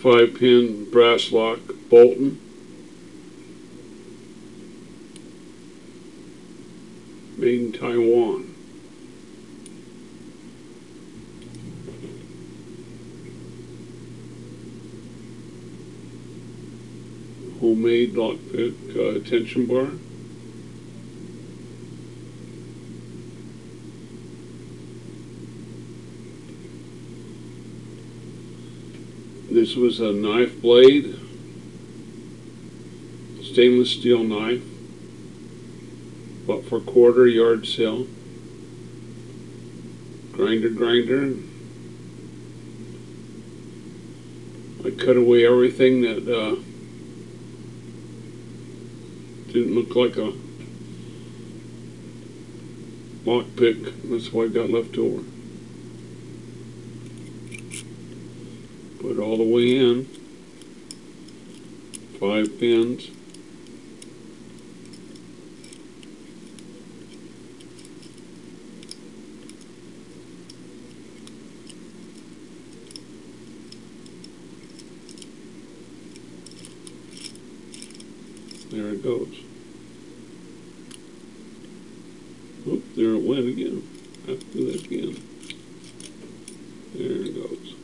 5-pin brass lock Bolton. Made in Taiwan. Homemade lockpick tension bar. This was a knife blade, stainless steel knife, bought for quarter yard sale. Grinder. I cut away everything that didn't look like a lockpick. That's what I got left over. Put it all the way in. 5 pins. There it goes. Oop, there it went again. I have to do that again. There it goes.